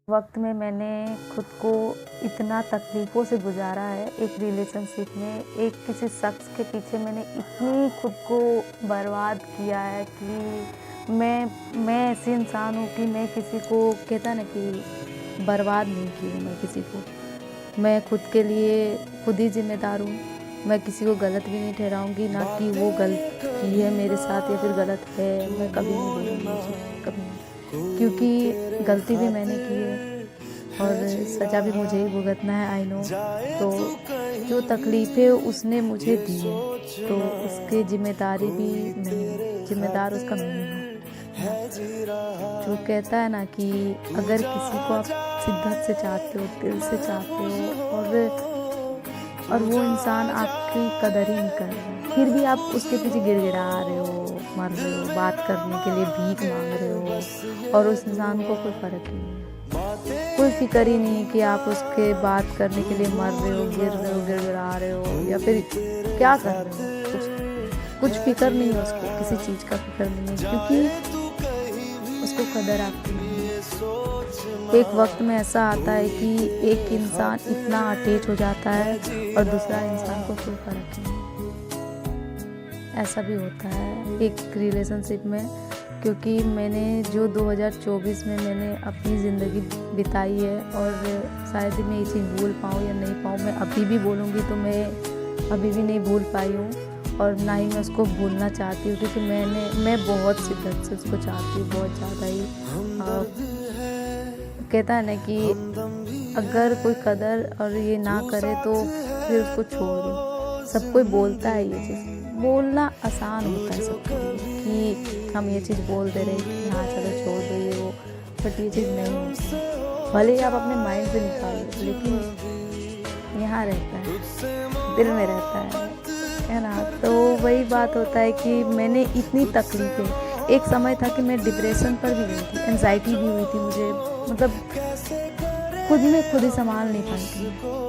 वक़्त में मैंने खुद को इतना तकलीफ़ों से गुज़ारा है, एक रिलेशनशिप में, एक किसी शख़्स के पीछे मैंने इतनी खुद को बर्बाद किया है कि मैं ऐसी इंसान हूँ कि मैं किसी को कहता है ना कि बर्बाद नहीं की हूँ मैं किसी को। मैं खुद के लिए खुद ही ज़िम्मेदार हूँ। मैं किसी को गलत भी नहीं ठहराऊँगी, ना कि वो गलत की है मेरे साथ या फिर गलत है, मैं कभी नहीं बोलूँगी ये चीज़, कभी नहीं। क्योंकि गलती भी मैंने की है और सज़ा भी मुझे ही भुगतना है, आई नो। तो जो तकलीफ़ें उसने मुझे दी है, तो उसकी ज़िम्मेदारी भी मैं हूँ, ज़िम्मेदार उसका मैं ही हूँ, है ना? जो कहता है ना कि अगर किसी को आप शिद्दत से चाहते हो, दिल से चाहते हो और वो इंसान आपकी कदर ही नहीं कर रहा है, फिर भी आप उसके पीछे गिड़गिड़ा रहे हो, मर रहे हो, बात करने के लिए भीख माँग रहे हो और उस इंसान को कोई फ़र्क ही नहीं है। कोई फ़िक्र ही नहीं है कि आप उसके बात करने के लिए मर रहे हो, गिर रहे हो, गिड़गिड़ा रहे हो या फिर क्या कर रहे हो, कुछ फ़िक्र नहीं है उसको, किसी चीज़ का फ़िक्र नहीं है क्योंकि उसको कदर आपकी नहीं है। एक वक़्त में ऐसा आता है कि एक इंसान इतना अटैच हो जाता है और दूसरा इंसान को कोई फ़र्क नहीं है। ऐसा भी होता है एक रिलेशनशिप में, क्योंकि मैंने जो 2024 में मैंने अपनी ज़िंदगी बिताई है और शायद ही मैं ये चीज़ भूल पाऊँ या नहीं पाऊँ। मैं अभी भी बोलूँगी तो मैं अभी भी नहीं भूल पाई हूँ और ना ही मैं उसको भूलना चाहती हूँ, क्योंकि मैं बहुत शिद्दत से उसको चाहती हूँ, बहुत ज़्यादा ही। कहता है ना कि अगर कोई कदर और ये ना करे तो फिर उसको छोड़ दो। सब कोई बोलता है ये चीज़, बोलना आसान होता है सबके लिए कि हम ये चीज़ बोल दे रहे हैं कि हाँ चलो छोड़ दो ये वो, बट ये चीज़ नहीं होती। भले ही आप अपने माइंड से निकाल दो, लेकिन यहाँ रहता है, दिल में रहता है ना? तो वही बात होता है कि मैंने इतनी तकलीफ़ें, एक समय था कि मैं डिप्रेशन पर भी गई थी, एंग्ज़ायटी भी हुई थी मुझे, मतलब खुद में खुद ही सँभाल नहीं पाई थी।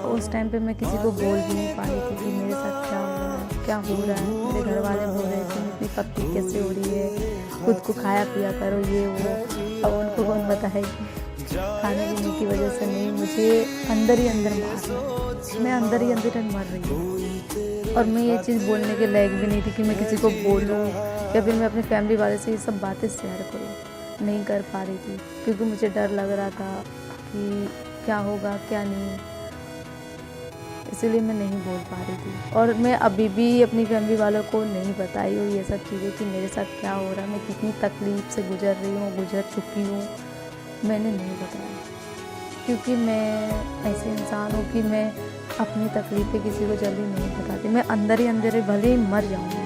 उस टाइम पे मैं किसी को बोल भी नहीं पा रही थी कि मेरे साथ क्या हो रहा है, क्या हो रहा है। मेरे घर वाले बोल रहे थे इतनी पतली कैसे हो रही है, खुद को खाया पिया करो ये वो। अब उनको कौन बताए कि खाने पीने की वजह से नहीं, मुझे अंदर ही अंदर मार रहा है, मैं अंदर ही अंदर मर रही हूँ। और मैं ये चीज़ बोलने के लायक भी नहीं थी कि मैं किसी को बोलूँ या फिर मैं अपनी फैमिली वाले से ये सब बातें शेयर करूँ, नहीं कर पा रही थी क्योंकि मुझे डर लग रहा था कि क्या होगा क्या नहीं, इसीलिए मैं नहीं बोल पा रही थी। और मैं अभी भी अपनी फैमिली वालों को नहीं बताई हूँ ये सब चीज़ें कि मेरे साथ क्या हो रहा है, मैं कितनी तकलीफ़ से गुज़र रही हूँ, गुज़र चुकी हूँ, मैंने नहीं बताया। क्योंकि मैं ऐसी इंसान हूँ कि मैं अपनी तकलीफ़ें किसी को जल्दी नहीं बताती। मैं अंदर ही अंदर भले ही मर जाऊँगी,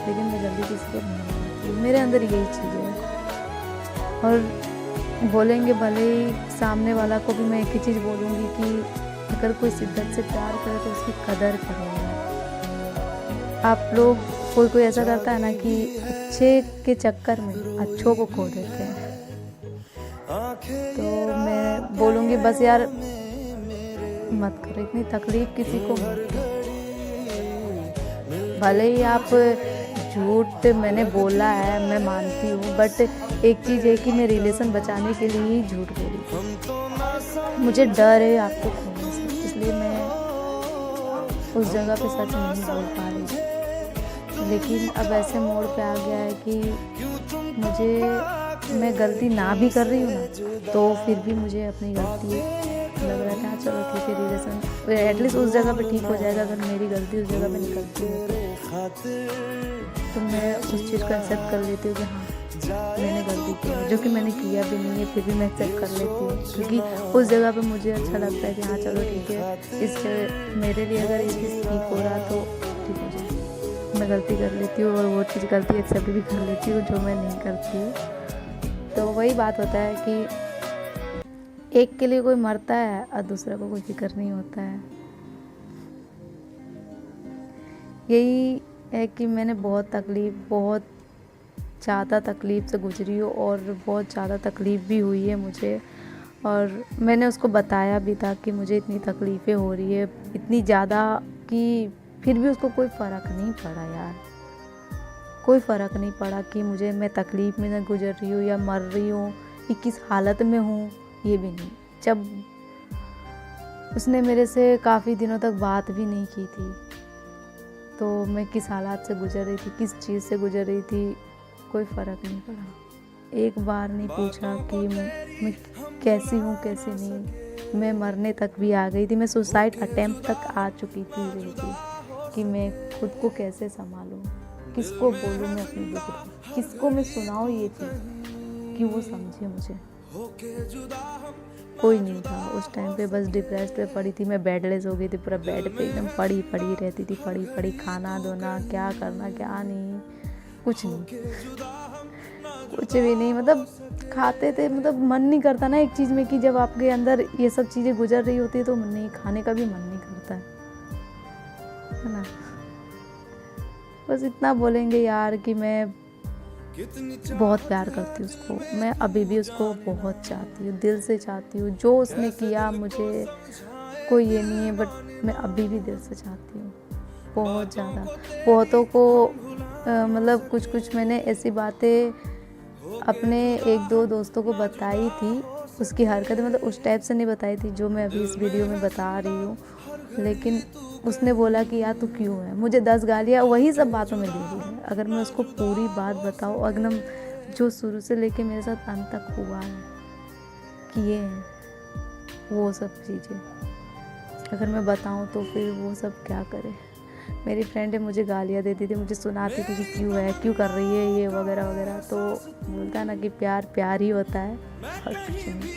लेकिन मैं जल्दी किसी को नहीं बताती। मेरे अंदर यही चीज़ है। और बोलेंगे भले ही सामने वाला को भी मैं एक ही चीज़ बोलूँगी कि अगर कोई शिद्दत से प्यार करे तो उसकी कदर करें। आप लोग कोई ऐसा करता है ना कि अच्छे के चक्कर में अच्छों को खो देते हैं। तो मैं बोलूँगी बस यार मत करो इतनी तकलीफ़ किसी को मत दो। भले ही आप झूठ मैंने बोला है, मैं मानती हूँ, बट एक चीज़ है कि मैं रिलेशन बचाने के लिए ही झूठ बोली थी। मुझे डर है आपको खोने से, इसलिए मैं उस जगह पे सच नहीं बोल पा रही थी। लेकिन अब ऐसे मोड़ पे आ गया है कि मैं गलती ना भी कर रही हूँ ना, तो फिर भी मुझे अपनी गलती लग रहा था। चलो ठीक है, रिलेशन एटलीस्ट उस जगह पे ठीक हो जाएगा अगर मेरी गलती उस जगह पे निकलती है तो मैं उस चीज़ को एक्सेप्ट कर लेती हूँ कि हाँ मैंने गलती की है, जो कि मैंने किया भी नहीं है, फिर भी मैं एक्सेप्ट कर लेती हूँ क्योंकि उस जगह पे मुझे अच्छा लगता है कि हाँ चलो ठीक है, इससे मेरे लिए अगर ये चीज़ ठीक हो रहा तो ठीक हो जाए। मैं गलती कर लेती हूँ और वो चीज़ गलती एक्सेप्ट भी कर लेती हूँ जो मैं नहीं करती हूँ। तो वही बात होता है कि एक के लिए कोई मरता है और दूसरे को कोई फिक्र नहीं होता है। यही है कि मैंने बहुत ज़्यादा तकलीफ़ से गुजरी हूँ और बहुत ज़्यादा तकलीफ़ भी हुई है मुझे, और मैंने उसको बताया भी था कि मुझे इतनी तकलीफ़ें हो रही है, इतनी ज़्यादा कि फिर भी उसको कोई फ़र्क नहीं पड़ा यार, कोई फ़र्क नहीं पड़ा कि मैं तकलीफ़ में ना गुजर रही हूँ या मर रही हूँ कि किस हालत में हूँ ये भी नहीं। जब उसने मेरे से काफ़ी दिनों तक बात भी नहीं की थी, तो मैं किस हालात से गुजर रही थी, किस चीज़ से गुजर रही थी, कोई फ़र्क नहीं पड़ा। एक बार नहीं पूछा कि मैं कैसी हूँ कैसी नहीं। मैं मरने तक भी आ गई थी, मैं सुसाइड अटेम्प्ट तक आ चुकी थी बिल्कुल, कि मैं खुद को कैसे संभालूँ, किसको बोलूँ मैं अपनी दुख, किसको मैं सुनाऊँ ये चीज़ कि वो समझे मुझे। कोई नहीं था उस टाइम पे, बस डिप्रेस पे पड़ी थी मैं, बेडलेस हो गई थी, पूरा बेड पे एकदम पड़ी पड़ी रहती थी, पड़ी पड़ी, खाना धोना, क्या करना क्या नहीं, कुछ नहीं, कुछ भी नहीं। मतलब खाते थे, मतलब मन नहीं करता ना एक चीज़ में, कि जब आपके अंदर ये सब चीज़ें गुजर रही होती है तो मन नहीं, खाने का भी मन नहीं करता है ना। बस इतना बोलेंगे यार कि मैं बहुत प्यार करती हूँ उसको, मैं अभी भी उसको बहुत चाहती हूँ, दिल से चाहती हूँ। जो उसने किया मुझे कोई ये नहीं है, बट मैं अभी भी दिल से चाहती हूँ बहुत ज़्यादा। बहुतों को मतलब कुछ कुछ मैंने ऐसी बातें अपने एक दो दोस्तों को बताई थी, उसकी हरकतें मतलब उस टाइप से नहीं बताई थी जो मैं अभी इस वीडियो में बता रही हूँ, लेकिन उसने बोला कि यार तू क्यों है, मुझे 10 गालियाँ वही सब बातों में दे रही है। अगर मैं उसको पूरी बात बताऊँ, एकदम जो शुरू से लेके मेरे साथ अंत तक हुआ है, किए हैं वो सब चीज़ें, अगर मैं बताऊँ तो फिर वो सब क्या करे। मेरी फ्रेंड है, मुझे गालियाँ देती थी, मुझे सुनाती थी कि क्यों है, क्यों कर रही है ये वगैरह वगैरह। तो बोलता है ना कि प्यार प्यार ही होता है और कुछ नहीं।